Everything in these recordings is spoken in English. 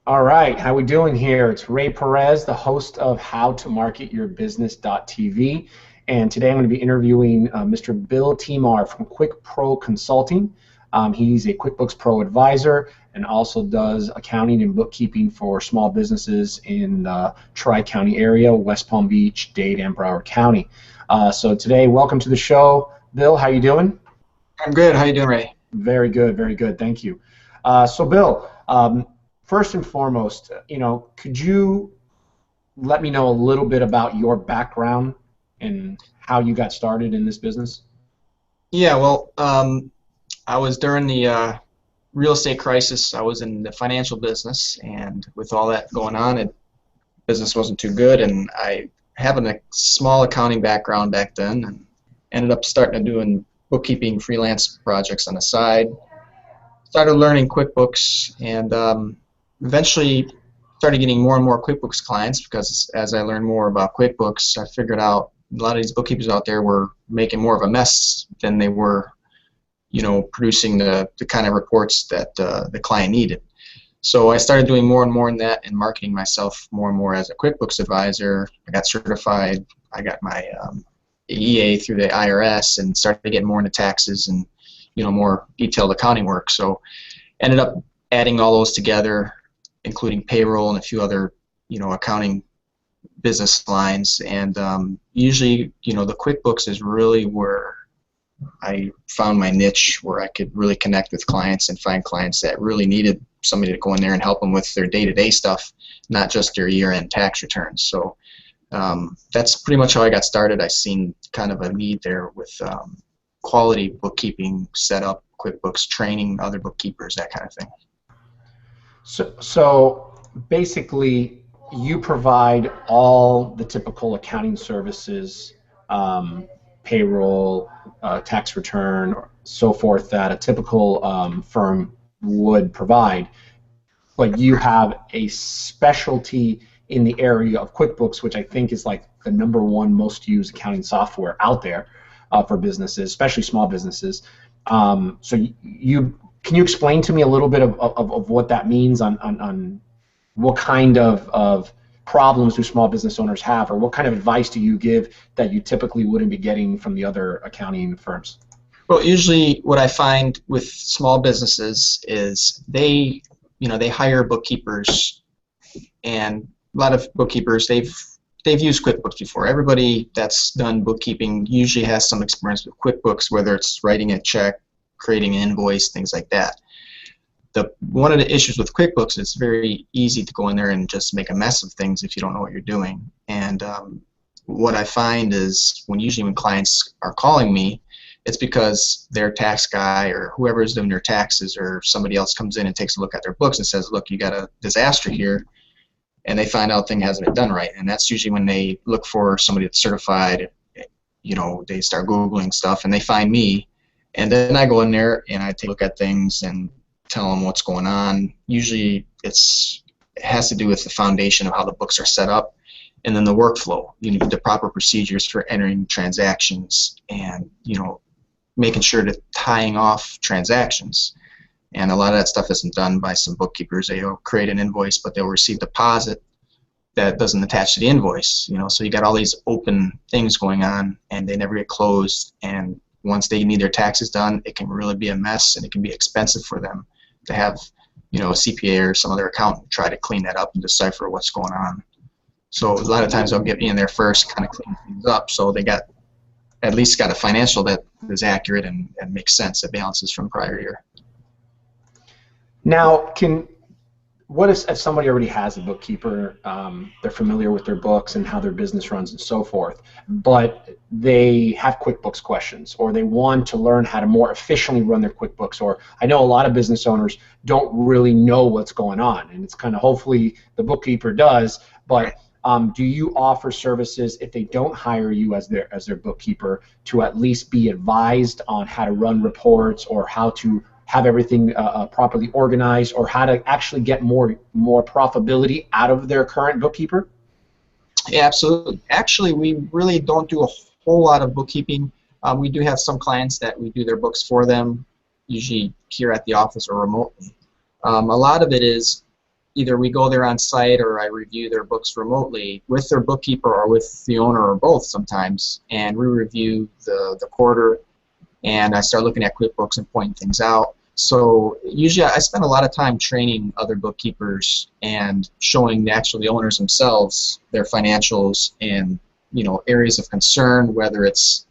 All right, how we doing here? It's Ray Perez, the host of How to Market Your Business.tv, and today I'm going to be interviewing Mr. Bill Timar from Quick Pro Consulting. He's a QuickBooks Pro advisor and also does accounting and bookkeeping for small businesses in the Tri-County area, West Palm Beach, Dade, and Broward County. So today, welcome to the show, Bill. How you doing? I'm good. How you doing, Ray? Very good, very good. Thank you. So, Bill. First and foremost, could you let me know a little bit about your background and how you got started in this business? Yeah, well, I was during the real estate crisis. I was in the financial business, and with all that going on, business wasn't too good, and I had a small accounting background back then, and ended up starting to doing bookkeeping freelance projects on the side. Started learning QuickBooks, and eventually started getting more and more QuickBooks clients, because as I learned more about QuickBooks, I figured out a lot of these bookkeepers out there were making more of a mess than they were, producing the kind of reports that the client needed. So I started doing more and more in that and marketing myself more and more as a QuickBooks advisor. I got certified. I got my EA through the IRS and started getting more into taxes and more detailed accounting work. So ended up adding all those together, including payroll and a few other, accounting business lines. And usually, the QuickBooks is really where I found my niche, where I could really connect with clients and find clients that really needed somebody to go in there and help them with their day-to-day stuff, not just their year-end tax returns. So that's pretty much how I got started. I seen kind of a need there with quality bookkeeping setup, QuickBooks training other bookkeepers, that kind of thing. So basically, you provide all the typical accounting services, payroll, tax return, or so forth, that a typical firm would provide, but you have a specialty in the area of QuickBooks, which I think is like the #1 most used accounting software out there for businesses, especially small businesses. So can you explain to me a little bit of what that means on what kind of problems do small business owners have, or what kind of advice do you give that you typically wouldn't be getting from the other accounting firms? Well, usually what I find with small businesses is they hire bookkeepers, and a lot of bookkeepers, they've used QuickBooks before. Everybody that's done bookkeeping usually has some experience with QuickBooks, whether it's writing a check, creating an invoice, things like that. One of the issues with QuickBooks is it's very easy to go in there and just make a mess of things if you don't know what you're doing. And what I find is usually when clients are calling me, it's because their tax guy or whoever is doing their taxes or somebody else comes in and takes a look at their books and says, look, you got a disaster here, and they find out thing hasn't been done right. And that's usually when they look for somebody that's certified. They start Googling stuff and they find me, and then I go in there and I take a look at things and tell them what's going on. Usually it has to do with the foundation of how the books are set up, and then the workflow, the proper procedures for entering transactions, and making sure to tying off transactions. And a lot of that stuff isn't done by some bookkeepers. They'll create an invoice, but they'll receive deposit that doesn't attach to the invoice. So you got all these open things going on, and they never get closed. And once they need their taxes done, it can really be a mess, and it can be expensive for them to have, a CPA or some other accountant try to clean that up and decipher what's going on. So a lot of times they'll get me in there first, kind of clean things up, so they at least got a financial that is accurate and makes sense. It balances from prior year. Now, what if somebody already has a bookkeeper, they're familiar with their books and how their business runs and so forth, but they have QuickBooks questions, or they want to learn how to more efficiently run their QuickBooks, or I know a lot of business owners don't really know what's going on, and it's kind of, hopefully the bookkeeper does, but do you offer services, if they don't hire you as their bookkeeper, to at least be advised on how to run reports, or how to have everything properly organized, or how to actually get more profitability out of their current bookkeeper? Yeah, absolutely. Actually, we really don't do a whole lot of bookkeeping. We do have some clients that we do their books for them, usually here at the office or remotely. A lot of it is, either we go there on site or I review their books remotely with their bookkeeper or with the owner or both sometimes, and we review the quarter, and I start looking at QuickBooks and pointing things out. So usually I spend a lot of time training other bookkeepers and showing the owners themselves their financials and areas of concern, whether it's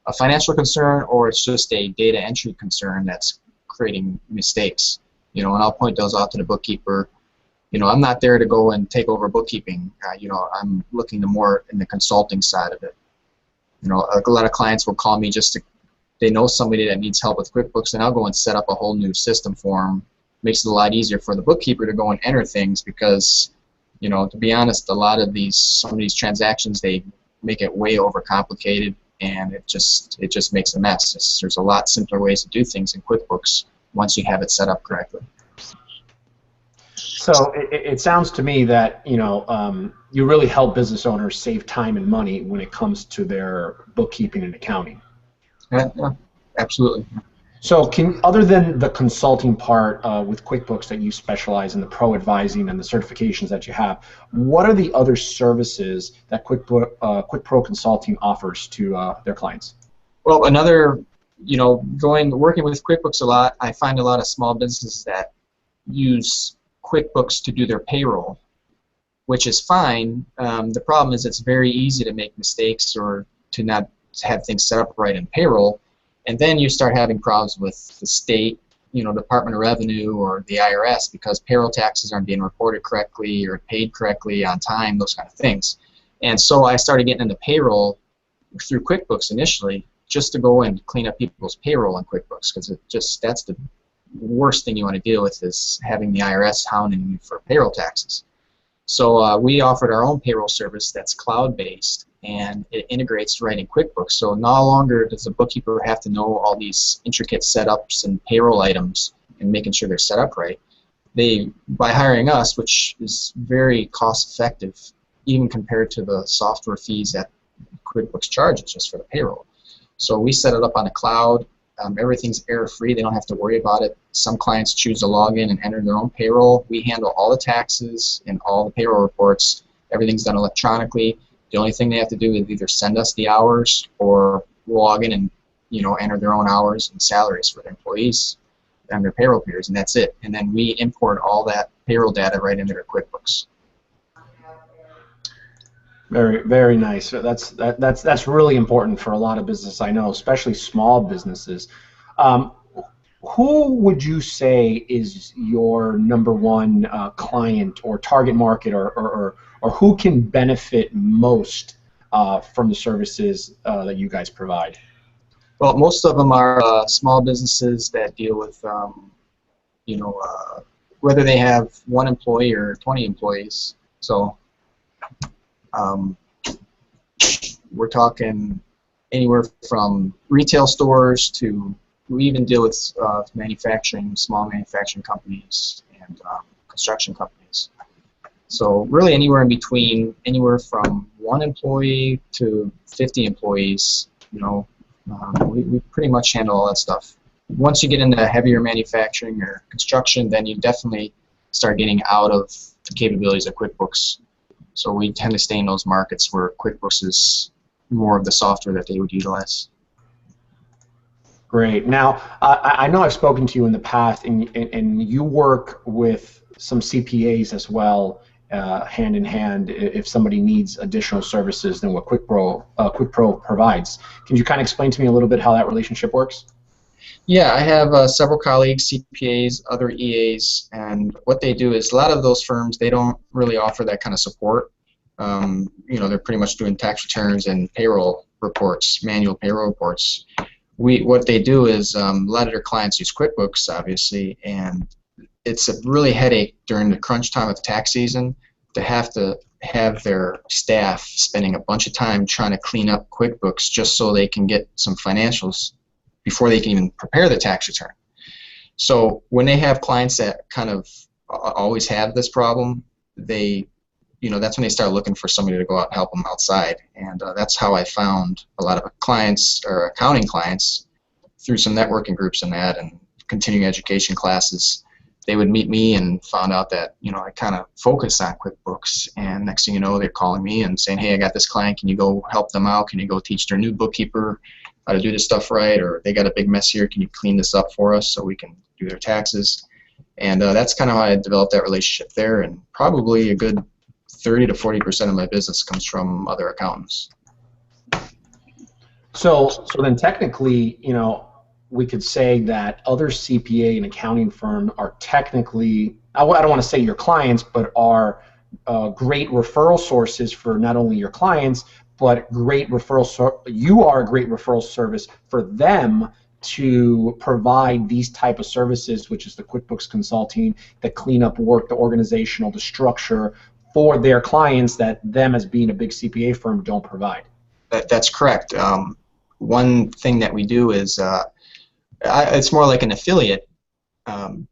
a financial concern or it's just a data entry concern that's creating mistakes. And I'll point those out to the bookkeeper. I'm not there to go and take over bookkeeping. I'm looking to more in the consulting side of it. A lot of clients will call me they know somebody that needs help with QuickBooks, and I'll go and set up a whole new system for them. Makes it a lot easier for the bookkeeper to go and enter things because, to be honest, some of these transactions, they make it way overcomplicated, and it just makes a mess. There's a lot simpler ways to do things in QuickBooks once you have it set up correctly. So it sounds to me that you really help business owners save time and money when it comes to their bookkeeping and accounting. Yeah, absolutely. So other than the consulting part with QuickBooks that you specialize in, the pro advising and the certifications that you have, what are the other services that QuickPro Consulting offers to their clients? Well, working with QuickBooks a lot, I find a lot of small businesses that use QuickBooks to do their payroll, which is fine. The problem is it's very easy to make mistakes or to not have things set up right in payroll, and then you start having problems with the state, Department of Revenue or the IRS because payroll taxes aren't being reported correctly or paid correctly on time, those kind of things. And so I started getting into payroll through QuickBooks initially, just to go and clean up people's payroll in QuickBooks, because that's the worst thing you want to deal with is having the IRS hounding you for payroll taxes. So we offered our own payroll service that's cloud-based, and it integrates right in QuickBooks. So no longer does a bookkeeper have to know all these intricate setups and payroll items and making sure they're set up right. By hiring us, which is very cost-effective, even compared to the software fees that QuickBooks charges just for the payroll. So we set it up on the cloud. Everything's error-free. They don't have to worry about it. Some clients choose to log in and enter their own payroll. We handle all the taxes and all the payroll reports. Everything's done electronically. The only thing they have to do is either send us the hours or log in and enter their own hours and salaries for their employees and their payroll periods, and that's it. And then we import all that payroll data right into their QuickBooks. Very, very nice. That's really important for a lot of business I know, especially small businesses. Who would you say is your number one client or target market, or who can benefit most from the services that you guys provide? Well, most of them are small businesses that deal with, whether they have 1 employee or 20 employees. So we're talking anywhere from retail stores to we even deal with small manufacturing companies and construction companies. So really anywhere in between, anywhere from 1 employee to 50 employees, we pretty much handle all that stuff. Once you get into heavier manufacturing or construction, then you definitely start getting out of the capabilities of QuickBooks. So we tend to stay in those markets where QuickBooks is more of the software that they would utilize. Great. Now, I know I've spoken to you in the past, and you work with some CPAs as well, hand in hand, if somebody needs additional services than what QuickPro provides. Can you kind of explain to me a little bit how that relationship works? Yeah, I have several colleagues, CPAs, other EAs, and what they do is a lot of those firms, they don't really offer that kind of support. They're pretty much doing tax returns and payroll reports, manual payroll reports. What they do is a lot of their clients use QuickBooks, obviously, and it's a really headache during the crunch time of tax season to have their staff spending a bunch of time trying to clean up QuickBooks just so they can get some financials before they can even prepare the tax return. So when they have clients that kind of always have this problem, that's when they start looking for somebody to go out and help them outside. And that's how I found a lot of clients, or accounting clients, through some networking groups and that, and continuing education classes. they would meet me and found out that, you know, I kind of focus on QuickBooks, and next thing you know, they're calling me and saying, hey, I got this client, can you go help them out? Can you go teach their new bookkeeper how to do this stuff right? Or they got a big mess here, can you clean this up for us so we can do their taxes? And that's kind of how I developed that relationship there, and probably a good 30 to 40% of my business comes from other accountants. So then technically, you know, we could say that other CPA and accounting firms are technically, I don't want to say your clients, but are great referral sources for not only your clients, but you are a great referral service for them to provide these type of services, which is the QuickBooks consulting, the cleanup work, the organizational, the structure for their clients that them as being a big CPA firm don't provide. That's correct. One thing that we do is it's more like an affiliate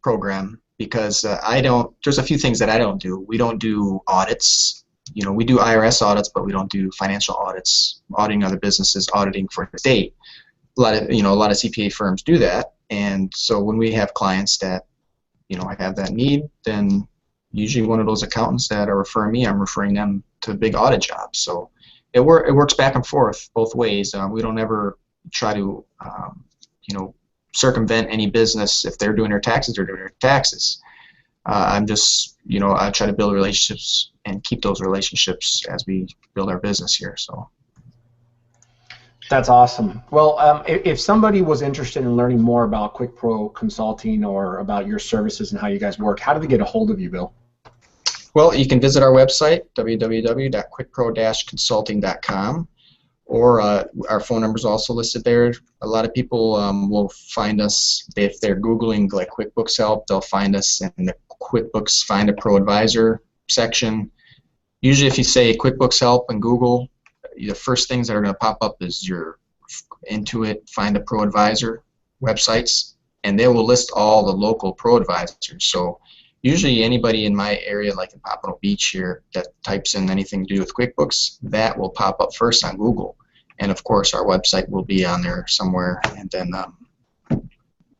program, because there's a few things that I don't do. We don't do audits. You know, we do IRS audits, but we don't do financial audits, auditing other businesses, auditing for the state. A lot of CPA firms do that, and so when we have clients that, you know, have that need, then usually one of those accountants that are referring me, I'm referring them to big audit jobs. So it works back and forth both ways. We don't ever try to, you know, circumvent any business. If they're doing their taxes, they're doing their taxes. I'm just, you know, I try to build relationships and keep those relationships as we build our business here. So that's awesome. Well, if somebody was interested in learning more about QuickPro Consulting or about your services and how you guys work, how do they get a hold of you, Bill? Well, you can visit our website, www.quickpro-consulting.com, or our phone number is also listed there. A lot of people will find us, if they're Googling like QuickBooks Help, they'll find us in the QuickBooks Find a Pro Advisor section. Usually if you say QuickBooks Help in Google, the first things that are going to pop up is your Intuit Find a Pro Advisor websites, and they will list all the local pro advisors. So usually anybody in my area, like in Pompano Beach here, that types in anything to do with QuickBooks, that will pop up first on Google. And of course our website will be on there somewhere, and then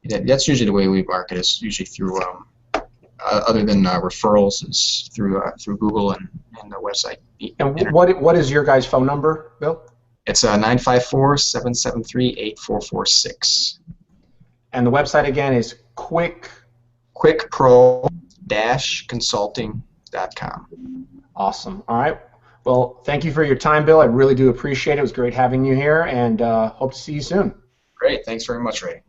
that's usually the way we market, is usually through other than referrals, is through Google and the website. And what is your guys' phone number, Bill? It's 954-773-8446. And the website again is quickpro-consulting.com. Awesome. All right. Well, thank you for your time, Bill. I really do appreciate it. It was great having you here, and hope to see you soon. Great. Thanks very much, Ray.